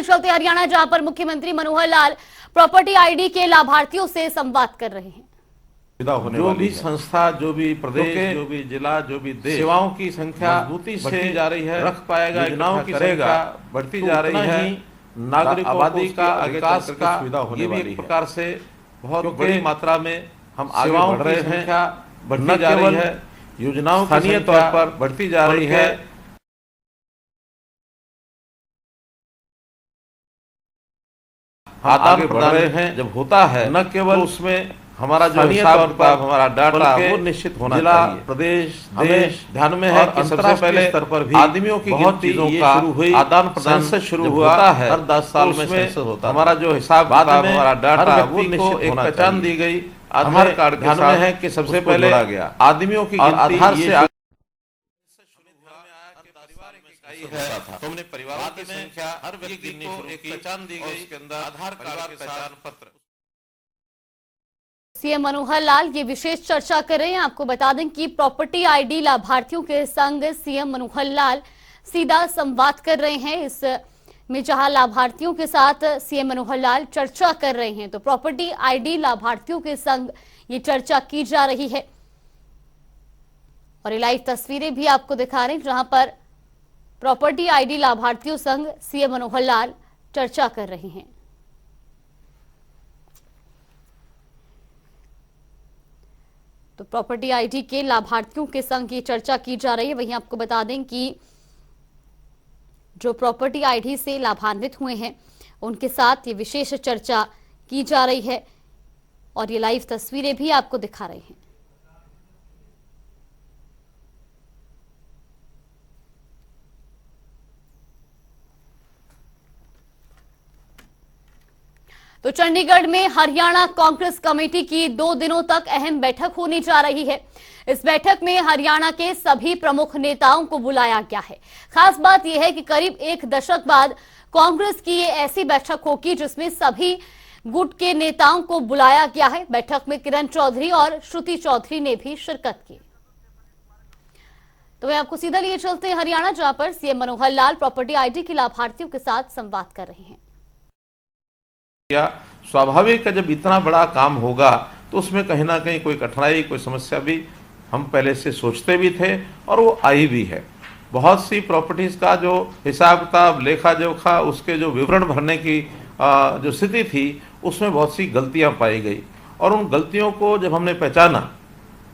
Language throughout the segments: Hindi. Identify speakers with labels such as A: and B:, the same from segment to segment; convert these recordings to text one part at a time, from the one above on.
A: चलते हरियाणा, जहां पर मुख्यमंत्री मनोहर लाल प्रॉपर्टी आईडी के लाभार्थियों से संवाद कर रहे हैं।
B: जो भी संस्था, जो भी प्रदेश, जो भी जिला, जो भी देश सेवाओं की संख्या मजबूती से जा रही है, रख पाएगा, योजनाओं की संख्या बढ़ती जा रही है, नागरिकों आबादी का विकास का सुविधा होने वाली है। एक प्रकार से बहुत बड़ी मात्रा में हम आगे बढ़ रहे हैं, संख्या बढ़ती जा रही है, योजनाओं स्थानीय तौर पर बढ़ती जा रही है। आदान प्रदान हैं जब होता है, न केवल उसमें हमारा जो हिसाब किताब, हमारा डाटा वो निश्चित होना चाहिए। प्रदेश, देश ध्यान में है कि सबसे पहले स्तर पर भी आदमियों की बहुत चीजों का शुरू हुई, आदान प्रदान से शुरू हुआ है। हर 10 साल में सेंसस होता है। हमारा जो हिसाब किताब, हमारा डाटा वो निश्चित होना चाहिए। पहचान दी गई, आधार कार्ड ध्यान में है कि सबसे पहले गया आदमियों की आधार से हमने परिवारों की संख्या हर व्यक्ति को एक पहचान दी गई, उसके अंदर आधार कार्ड के पहचान पत्र।
A: सीएम मनोहर लाल ये विशेष चर्चा कर रहे हैं। आपको बता दें कि प्रॉपर्टी आईडी लाभार्थियों के संग सीएम मनोहर लाल सीधा संवाद कर रहे हैं। इस में जहां लाभार्थियों के साथ सीएम मनोहर लाल चर्चा कर रहे हैं, तो प्रॉपर्टी आईडी लाभार्थियों के संग ये चर्चा की जा रही है। और ये लाइव तस्वीरें भी आपको दिखा रहे हैं, जहां पर प्रॉपर्टी आईडी लाभार्थियों संग सीएम मनोहर लाल चर्चा कर रहे हैं। तो प्रॉपर्टी आईडी के लाभार्थियों के संग ये चर्चा की जा रही है। वहीं आपको बता दें कि जो प्रॉपर्टी आईडी से लाभान्वित हुए हैं, उनके साथ ये विशेष चर्चा की जा रही है। और ये लाइव तस्वीरें भी आपको दिखा रहे हैं। तो चंडीगढ़ में हरियाणा कांग्रेस कमेटी की 2 दिनों तक अहम बैठक होने जा रही है। इस बैठक में हरियाणा के सभी प्रमुख नेताओं को बुलाया गया है। खास बात यह है कि करीब 1 दशक बाद कांग्रेस की ये ऐसी बैठक होगी जिसमें सभी गुट के नेताओं को बुलाया गया है। बैठक में किरण चौधरी और श्रुति चौधरी ने भी शिरकत की। तो वे आपको सीधा लिए चलते हैं हरियाणा, जहां पर CM Manohar Lal property ID के लाभार्थियों के साथ संवाद कर रहे हैं।
B: स्वाभाविक है, जब इतना बड़ा काम होगा तो उसमें कहीं ना कहीं कोई कठिनाई, कोई समस्या भी हम पहले से सोचते भी थे और वो आई भी है। बहुत सी प्रॉपर्टीज का जो हिसाब किताब, लेखा जोखा, उसके जो विवरण भरने की जो स्थिति थी, उसमें बहुत सी गलतियां पाई गई। और उन गलतियों को जब हमने पहचाना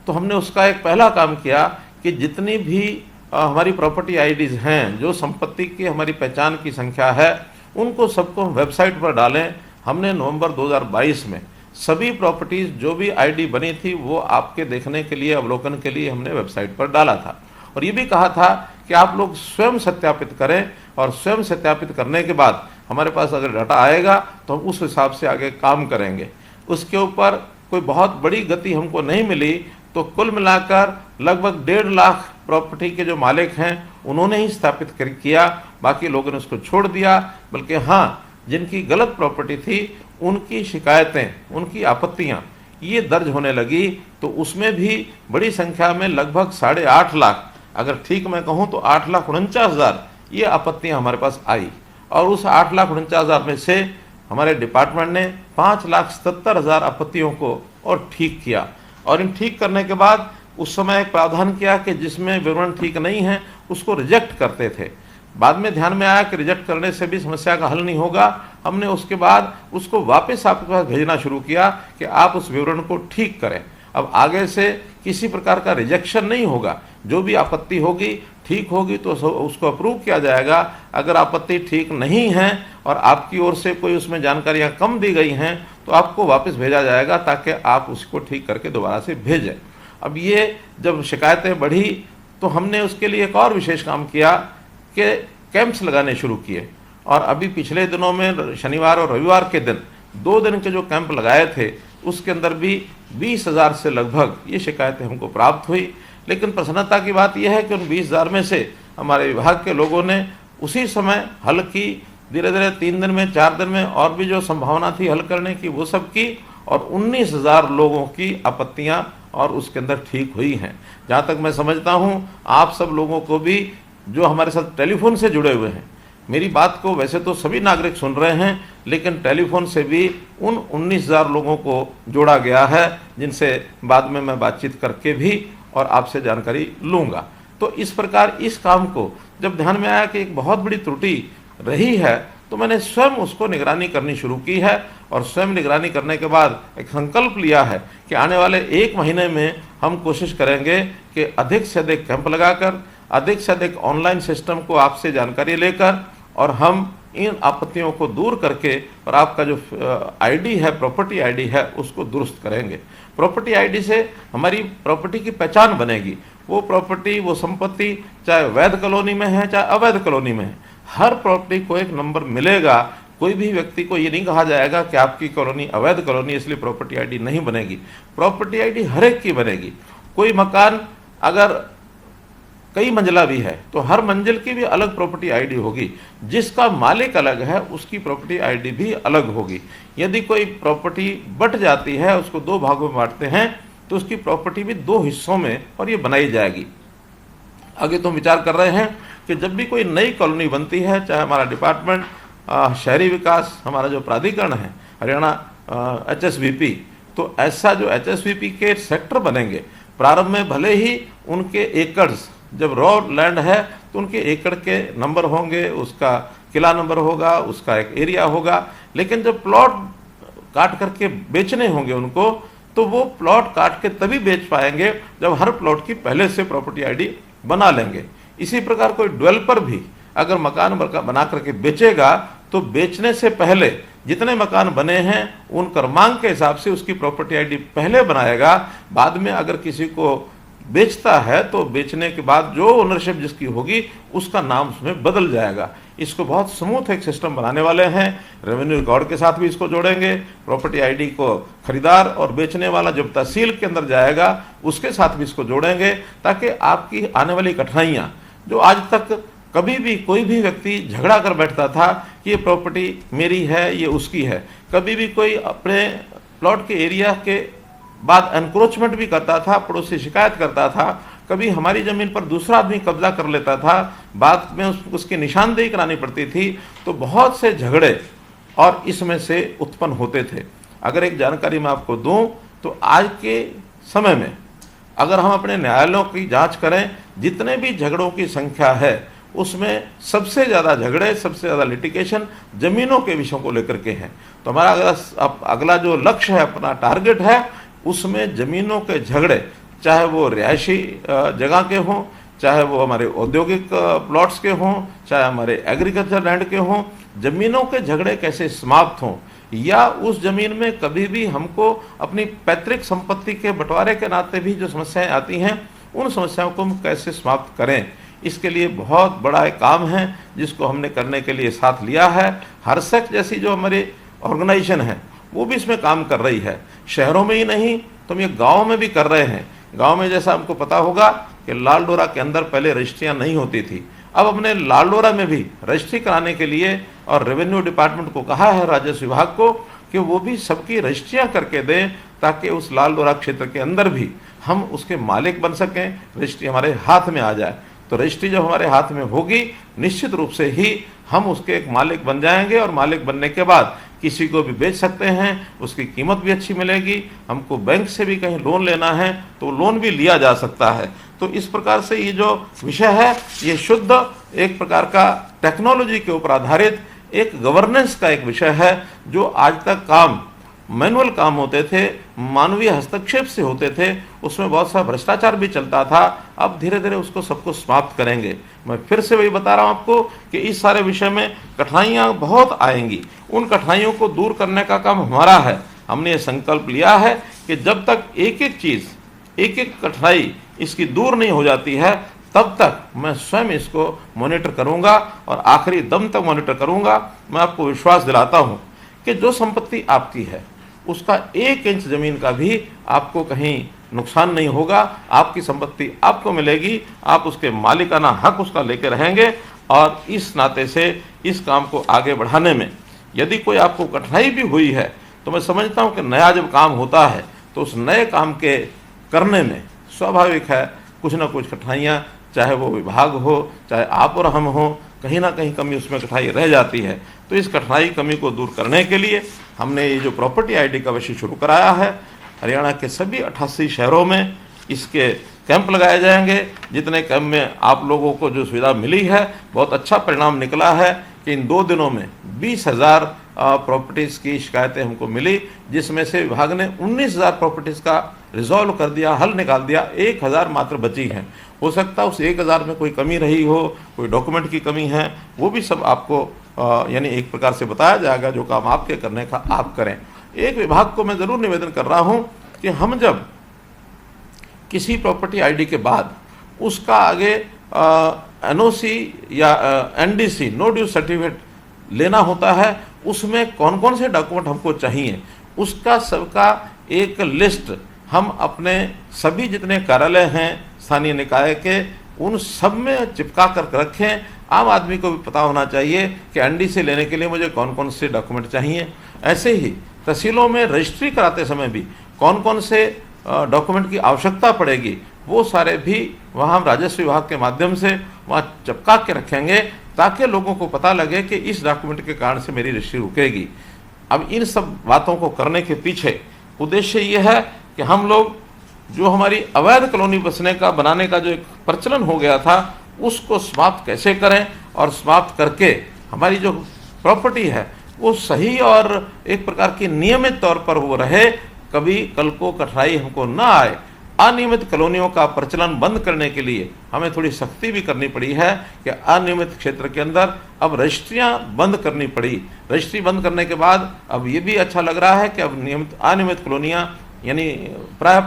B: तो हमने उसका एक पहला काम किया कि जितनी भी हमारी प्रॉपर्टी आईडीज हैं, जो संपत्ति की हमारी पहचान की संख्या है, उनको सबको वेबसाइट पर डालें। हमने नवंबर 2022 में सभी प्रॉपर्टीज जो भी आईडी बनी थी वो आपके देखने के लिए, अवलोकन के लिए हमने वेबसाइट पर डाला था। और ये भी कहा था कि आप लोग स्वयं सत्यापित करें, और स्वयं सत्यापित करने के बाद हमारे पास अगर डाटा आएगा तो हम उस हिसाब से आगे काम करेंगे। उसके ऊपर कोई बहुत बड़ी गति हमको नहीं मिली, तो कुल मिलाकर लगभग 1.5 लाख प्रॉपर्टी के जो मालिक हैं उन्होंने ही स्थापित किया, बाकी लोगों ने उसको छोड़ दिया। बल्कि हाँ, जिनकी गलत प्रॉपर्टी थी उनकी शिकायतें, उनकी आपत्तियां ये दर्ज होने लगी, तो उसमें भी बड़ी संख्या में लगभग 8.5 लाख, अगर ठीक मैं कहूं तो 8,49,000 ये आपत्तियां हमारे पास आई। और उस 8,49,000 में से हमारे डिपार्टमेंट ने 5,77,000 आपत्तियों को और ठीक किया। और इन ठीक करने के बाद उस समय एक प्रावधान किया कि जिसमें विवरण ठीक नहीं है उसको रिजेक्ट करते थे। बाद में ध्यान में आया कि रिजेक्ट करने से भी समस्या का हल नहीं होगा। हमने उसके बाद उसको वापस आपके पास भेजना शुरू किया कि आप उस विवरण को ठीक करें। अब आगे से किसी प्रकार का रिजेक्शन नहीं होगा, जो भी आपत्ति होगी ठीक होगी तो उसको अप्रूव किया जाएगा। अगर आपत्ति ठीक नहीं है और आपकी ओर से कोई उसमें जानकारियां कम दी गई हैं तो आपको वापस भेजा जाएगा, ताकि आप उसको ठीक करके दोबारा से भेजें। अब ये जब शिकायतें बढ़ी तो हमने उसके लिए एक और विशेष काम किया कि कैंप्स लगाने शुरू किए। और अभी पिछले दिनों में शनिवार और रविवार के दिन 2 दिन के जो कैंप लगाए थे, उसके अंदर भी 20,000 से लगभग ये शिकायतें हमको प्राप्त हुई। लेकिन प्रसन्नता की बात यह है कि उन 20,000 में से हमारे विभाग के लोगों ने उसी समय हल की। धीरे धीरे 3 दिन में, 4 दिन में और भी जो संभावना थी हल करने की वो सब की, और 19,000 लोगों की आपत्तियां और उसके अंदर ठीक हुई हैं। जहाँ तक मैं समझता हूँ, आप सब लोगों को भी जो हमारे साथ टेलीफोन से जुड़े हुए हैं, मेरी बात को वैसे तो सभी नागरिक सुन रहे हैं, लेकिन टेलीफोन से भी उन 19,000 लोगों को जोड़ा गया है जिनसे बाद में मैं बातचीत करके भी और आपसे जानकारी लूँगा। तो इस प्रकार इस काम को जब ध्यान में आया कि एक बहुत बड़ी त्रुटि रही है, तो मैंने स्वयं उसको निगरानी करनी शुरू की है और स्वयं निगरानी करने के बाद एक संकल्प लिया है कि आने वाले 1 महीने में हम कोशिश करेंगे कि अधिक से अधिक कैंप लगाकर, अधिक से अधिक ऑनलाइन सिस्टम को आपसे जानकारी लेकर और हम इन आपत्तियों को दूर करके और आपका जो आईडी है, प्रॉपर्टी आईडी है, उसको दुरुस्त करेंगे। प्रॉपर्टी आईडी से हमारी प्रॉपर्टी की पहचान बनेगी। वो प्रॉपर्टी, वो संपत्ति चाहे वैध कॉलोनी में है चाहे अवैध कॉलोनी में है, हर प्रॉपर्टी को एक नंबर मिलेगा। कोई भी व्यक्ति को ये नहीं कहा जाएगा कि आपकी कॉलोनी अवैध कॉलोनी इसलिए प्रॉपर्टी आईडी नहीं बनेगी। प्रॉपर्टी आईडी हर एक की बनेगी। कोई मकान अगर कई मंजिला भी है तो हर मंजिल की भी अलग प्रॉपर्टी आईडी होगी। जिसका मालिक अलग है उसकी प्रॉपर्टी आईडी भी अलग होगी। यदि कोई प्रॉपर्टी बट जाती है, उसको 2 भागों में बांटते हैं, तो उसकी प्रॉपर्टी भी 2 हिस्सों में और ये बनाई जाएगी। आगे तो विचार कर रहे हैं कि जब भी कोई नई कॉलोनी बनती है, चाहे हमारा डिपार्टमेंट शहरी विकास, हमारा जो प्राधिकरण है हरियाणा HSVP, तो ऐसा जो HSVP के सेक्टर बनेंगे, प्रारंभ में भले ही उनके एकड़्स, जब रॉ लैंड है तो उनके एकड़ के नंबर होंगे, उसका किला नंबर होगा, उसका एक एरिया होगा, लेकिन जब प्लॉट काट करके बेचने होंगे उनको, तो वो प्लॉट काट के तभी बेच पाएंगे जब हर प्लॉट की पहले से प्रॉपर्टी आईडी बना लेंगे। इसी प्रकार कोई डेवलपर भी अगर मकान बना करके बेचेगा तो बेचने से पहले जितने मकान बने हैं उन क्रमांक के हिसाब से उसकी प्रॉपर्टी आईडी पहले बनाएगा। बाद में अगर किसी को बेचता है तो बेचने के बाद जो ओनरशिप जिसकी होगी उसका नाम उसमें बदल जाएगा। इसको बहुत स्मूथ एक सिस्टम बनाने वाले हैं। रेवेन्यू रिकॉर्ड के साथ भी इसको जोड़ेंगे। प्रॉपर्टी आईडी को खरीदार और बेचने वाला जब तहसील के अंदर जाएगा उसके साथ भी इसको जोड़ेंगे, ताकि आपकी आने वाली कठिनाइयाँ, जो आज तक कभी भी कोई भी व्यक्ति झगड़ा कर बैठता था कि ये प्रॉपर्टी मेरी है, ये उसकी है, कभी भी कोई अपने प्लॉट के एरिया के बाद एनक्रोचमेंट भी करता था, पड़ोसी शिकायत करता था, कभी हमारी जमीन पर दूसरा आदमी कब्जा कर लेता था, बाद में उसकी निशानदेही करानी पड़ती थी, तो बहुत से झगड़े और इसमें से उत्पन्न होते थे। अगर एक जानकारी मैं आपको दूं तो आज के समय में अगर हम अपने न्यायालयों की जांच करें, जितने भी झगड़ों की संख्या है उसमें सबसे ज़्यादा झगड़े, सबसे ज़्यादा लिटिगेशन जमीनों के विषयों को लेकर के हैं। तो हमारा अगला जो लक्ष्य है, अपना टारगेट है, उसमें जमीनों के झगड़े, चाहे वो रिहायशी जगह के हों, चाहे वो हमारे औद्योगिक प्लॉट्स के हों, चाहे हमारे एग्रीकल्चर लैंड के हों, जमीनों के झगड़े कैसे समाप्त हों, या उस जमीन में कभी भी हमको अपनी पैतृक संपत्ति के बंटवारे के नाते भी जो समस्याएं आती हैं, उन समस्याओं को हम कैसे समाप्त करें। इसके लिए बहुत बड़ा एक काम है जिसको हमने करने के लिए साथ लिया है। हरसक जैसी जो हमारी ऑर्गेनाइजेशन है वो भी इसमें काम कर रही है। शहरों में ही नहीं तो हम ये गाँव में भी कर रहे हैं। गांव में जैसा हमको पता होगा कि लाल डोरा के अंदर पहले रजिस्ट्रियाँ नहीं होती थी, अब हमने लाल डोरा में भी रजिस्ट्री कराने के लिए और रेवेन्यू डिपार्टमेंट को कहा है, राजस्व विभाग को, कि वो भी सबकी रजिस्ट्रियाँ करके दें, ताकि उस लाल डोरा क्षेत्र के अंदर भी हम उसके मालिक बन सकें, रजिस्ट्री हमारे हाथ में आ जाए। तो रजिस्ट्री जब हमारे हाथ में होगी, निश्चित रूप से ही हम उसके एक मालिक बन जाएंगे, और मालिक बनने के बाद किसी को भी बेच सकते हैं, उसकी कीमत भी अच्छी मिलेगी। हमको बैंक से भी कहीं लोन लेना है तो लोन भी लिया जा सकता है। तो इस प्रकार से ये जो विषय है, ये शुद्ध एक प्रकार का टेक्नोलॉजी के ऊपर आधारित एक गवर्नेंस का एक विषय है। जो आज तक काम मैनुअल काम होते थे, मानवीय हस्तक्षेप से होते थे, उसमें बहुत सा भ्रष्टाचार भी चलता था। अब धीरे धीरे उसको सबको समाप्त करेंगे। मैं फिर से वही बता रहा हूँ आपको कि इस सारे विषय में कठिनाइयाँ बहुत आएंगी। उन कठिनाइयों को दूर करने का काम हमारा है। हमने ये संकल्प लिया है कि जब तक एक एक चीज़, एक एक कठिनाई इसकी दूर नहीं हो जाती है, तब तक मैं स्वयं इसको मॉनिटर करूँगा और आखिरी दम तक मॉनिटर करूँगा। मैं आपको विश्वास दिलाता हूँ कि जो संपत्ति आपकी है उसका 1 इंच जमीन का भी आपको कहीं नुकसान नहीं होगा। आपकी संपत्ति आपको मिलेगी, आप उसके मालिकाना हक उसका लेके रहेंगे। और इस नाते से इस काम को आगे बढ़ाने में यदि कोई आपको कठिनाई भी हुई है, तो मैं समझता हूँ कि नया जब काम होता है तो उस नए काम के करने में स्वाभाविक है कुछ ना कुछ कठिनाइयाँ, चाहे वो विभाग हो, चाहे आप और हम हो, कहीं ना कहीं कमी उसमें कठिनाई रह जाती है। तो इस कठिनाई कमी को दूर करने के लिए हमने ये जो प्रॉपर्टी आईडी का विषय शुरू कराया है, हरियाणा के सभी 88 शहरों में इसके कैंप लगाए जाएंगे। जितने कैंप में आप लोगों को जो सुविधा मिली है, बहुत अच्छा परिणाम निकला है कि इन 2 दिनों में 20,000 प्रॉपर्टीज़ की शिकायतें हमको मिली, जिसमें से विभाग ने 19,000 प्रॉपर्टीज़ का रिजॉल्व कर दिया, हल निकाल दिया। 1,000 मात्र बची हैं। हो सकता है उस 1,000 में कोई कमी रही हो, कोई डॉक्यूमेंट की कमी है, वो भी सब आपको यानी एक प्रकार से बताया जाएगा। जो काम आपके करने का आप करें। एक विभाग को मैं ज़रूर निवेदन कर रहा हूँ कि हम जब किसी प्रॉपर्टी आईडी के बाद उसका आगे एनओसी या एनडीसी, नो ड्यूज सर्टिफिकेट लेना होता है, उसमें कौन कौन से डॉक्यूमेंट हमको चाहिए, उसका सबका एक लिस्ट हम अपने सभी जितने कार्यालय हैं स्थानीय निकाय के, उन सब में चिपका कर रखें। आम आदमी को भी पता होना चाहिए कि एनडीसी लेने के लिए मुझे कौन कौन से डॉक्यूमेंट चाहिए। ऐसे ही तहसीलों में रजिस्ट्री कराते समय भी कौन कौन से डॉक्यूमेंट की आवश्यकता पड़ेगी, वो सारे भी वहाँ हम राजस्व विभाग के माध्यम से वहाँ चिपका के रखेंगे, ताकि लोगों को पता लगे कि इस डॉक्यूमेंट के कारण से मेरी रजिस्ट्री रुकेगी। अब इन सब बातों को करने के पीछे उद्देश्य ये है कि हम लोग जो हमारी अवैध कॉलोनी बनाने का जो एक प्रचलन हो गया था, उसको समाप्त कैसे करें, और समाप्त करके हमारी जो प्रॉपर्टी है वो सही और एक प्रकार की नियमित तौर पर वो रहे, कभी कल को कठिनाई हमको ना आए। अनियमित कॉलोनियों का प्रचलन बंद करने के लिए हमें थोड़ी सख्ती भी करनी पड़ी है कि अनियमित क्षेत्र के अंदर अब रजिस्ट्रियां बंद करनी पड़ी। रजिस्ट्री बंद करने के बाद अब ये भी अच्छा लग रहा है कि अब अनियमित कॉलोनियां यानी प्राय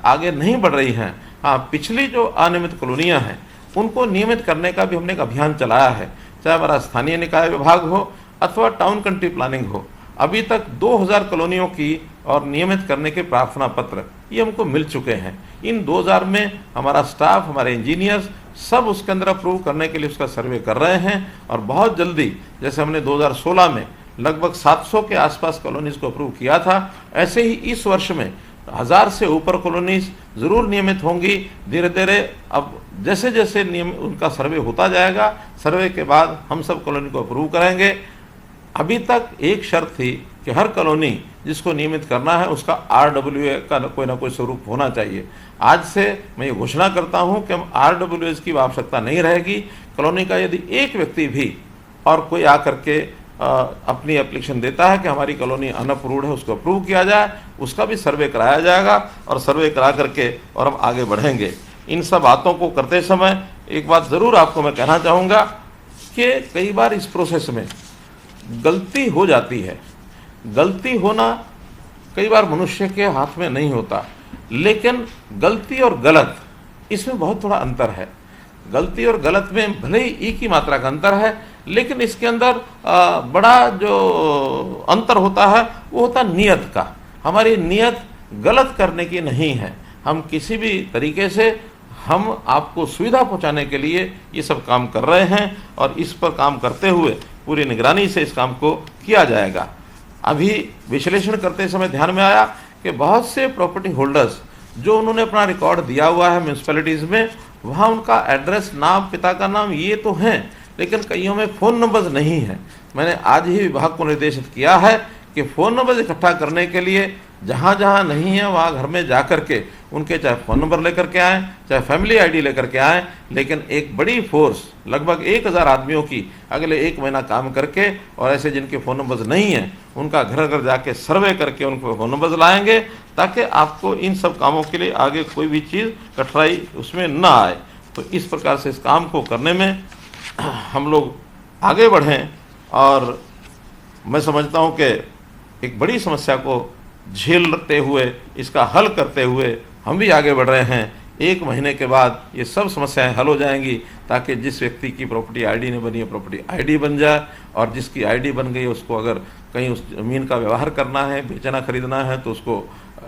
B: आगे नहीं बढ़ रही हैं। हाँ, पिछली जो अनियमित कॉलोनियां हैं उनको नियमित करने का भी हमने एक अभियान चलाया है, चाहे हमारा स्थानीय निकाय विभाग हो अथवा टाउन कंट्री प्लानिंग हो। अभी तक 2000 कॉलोनियों की और नियमित करने के प्रार्थना पत्र ये हमको मिल चुके हैं। इन 2000 में हमारा स्टाफ, हमारे इंजीनियर्स सब उसके अंदर अप्रूव करने के लिए उसका सर्वे कर रहे हैं, और बहुत जल्दी, जैसे हमने 2016 में लगभग 700 के आसपास कॉलोनीज को अप्रूव किया था, ऐसे ही इस वर्ष में 1000 से ऊपर कॉलोनीज जरूर नियमित होंगी। धीरे धीरे अब जैसे जैसे नियम उनका सर्वे होता जाएगा, सर्वे के बाद हम सब कॉलोनी को अप्रूव करेंगे। अभी तक एक शर्त थी कि हर कॉलोनी जिसको नियमित करना है उसका RWA का कोई ना कोई स्वरूप होना चाहिए। आज से मैं ये घोषणा करता हूँ कि हम RWA की आवश्यकता नहीं रहेगी। कॉलोनी का यदि एक व्यक्ति भी और कोई आकर के अपनी एप्लीकेशन देता है कि हमारी कॉलोनी अनअप्रूव्ड है, उसको अप्रूव किया जाए, उसका भी सर्वे कराया जाएगा, और सर्वे करा करके और हम आगे बढ़ेंगे। इन सब बातों को करते समय एक बात ज़रूर आपको मैं कहना चाहूँगा कि कई बार इस प्रोसेस में गलती हो जाती है। गलती होना कई बार मनुष्य के हाथ में नहीं होता, लेकिन गलती और गलत इसमें बहुत थोड़ा अंतर है। गलती और गलत में भले ही ई की मात्रा का अंतर है, लेकिन इसके अंदर बड़ा जो अंतर होता है वो होता नियत का। हमारी नियत गलत करने की नहीं है। हम किसी भी तरीके से हम आपको सुविधा पहुंचाने के लिए ये सब काम कर रहे हैं, और इस पर काम करते हुए पूरी निगरानी से इस काम को किया जाएगा। अभी विश्लेषण करते समय ध्यान में आया कि बहुत से प्रॉपर्टी होल्डर्स जो उन्होंने अपना रिकॉर्ड दिया हुआ है म्यूनसिपैलिटीज़ में, वहाँ उनका एड्रेस, नाम, पिता का नाम ये तो हैं, लेकिन कईयों में फ़ोन नंबर्स नहीं हैं। मैंने आज ही विभाग को निर्देशित किया है कि फ़ोन नंबर इकट्ठा करने के लिए जहाँ जहाँ नहीं है वहाँ घर में जा कर के उनके चाहे फ़ोन नंबर लेकर के आएँ, चाहे फैमिली आईडी लेकर के आएँ, लेकिन एक बड़ी फोर्स लगभग 1000 आदमियों की अगले 1 महीना काम करके, और ऐसे जिनके फ़ोन नंबर्स नहीं हैं उनका घर घर जाके सर्वे करके उनको फ़ोन नंबर्स लाएंगे, ताकि आपको इन सब कामों के लिए आगे कोई भी चीज़ कठिनाई उसमें ना आए। तो इस प्रकार से इस काम को करने में हम लोग आगे बढ़ें, और मैं समझता हूँ कि एक बड़ी समस्या को झेलते हुए, इसका हल करते हुए हम भी आगे बढ़ रहे हैं। 1 महीने के बाद ये सब समस्याएं हल हो जाएंगी, ताकि जिस व्यक्ति की प्रॉपर्टी आईडी नहीं बनी है प्रॉपर्टी आईडी बन जाए, और जिसकी आईडी बन गई उसको अगर कहीं उस ज़मीन का व्यवहार करना है, बेचना खरीदना है, तो उसको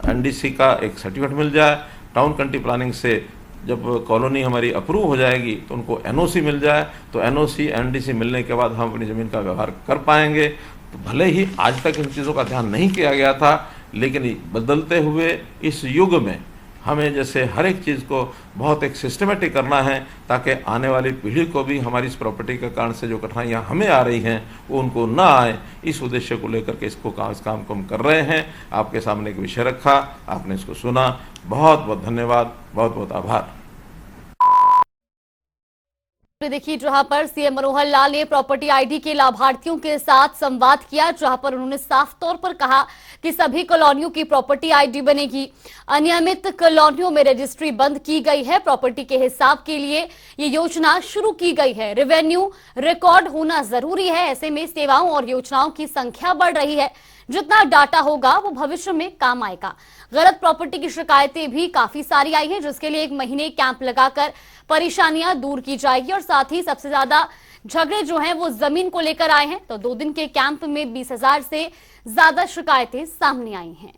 B: एनडीसी का एक सर्टिफिकेट मिल जाए। टाउन कंट्री प्लानिंग से जब कॉलोनी हमारी अप्रूव हो जाएगी तो उनको एनओसी मिल जाए, तो एनओसी एनडीसी मिलने के बाद हम अपनी ज़मीन का व्यवहार कर पाएंगे। तो भले ही आज तक इन चीज़ों का ध्यान नहीं किया गया था, लेकिन बदलते हुए इस युग में हमें जैसे हर एक चीज़ को बहुत एक सिस्टमेटिक करना है, ताकि आने वाली पीढ़ी को भी हमारी इस प्रॉपर्टी के कारण से जो कठिनाइयाँ हमें आ रही हैं वो उनको ना आए। इस उद्देश्य को लेकर के इस काम को हम कर रहे हैं। आपके सामने एक विषय रखा, आपने इसको सुना, बहुत बहुत धन्यवाद, बहुत बहुत आभार।
A: देखिए, जहां पर सीएम मनोहर लाल ने प्रॉपर्टी आईडी के लाभार्थियों के साथ संवाद किया, जहां पर उन्होंने साफ तौर पर कहा कि सभी कॉलोनियों की प्रॉपर्टी आईडी बनेगी। अनियमित कॉलोनियों में रजिस्ट्री बंद की गई है। प्रॉपर्टी के हिसाब के लिए ये योजना शुरू की गई है। रेवेन्यू रिकॉर्ड होना जरूरी है। ऐसे में सेवाओं और योजनाओं की संख्या बढ़ रही है। जितना डाटा होगा वो भविष्य में काम आएगा। गलत प्रॉपर्टी की शिकायतें भी काफी सारी आई हैं, जिसके लिए 1 महीने कैंप लगाकर परेशानियां दूर की जाएगी। और साथ ही सबसे ज्यादा झगड़े जो हैं वो जमीन को लेकर आए हैं। तो 2 दिन के कैंप में 20,000 से ज्यादा शिकायतें सामने आई हैं।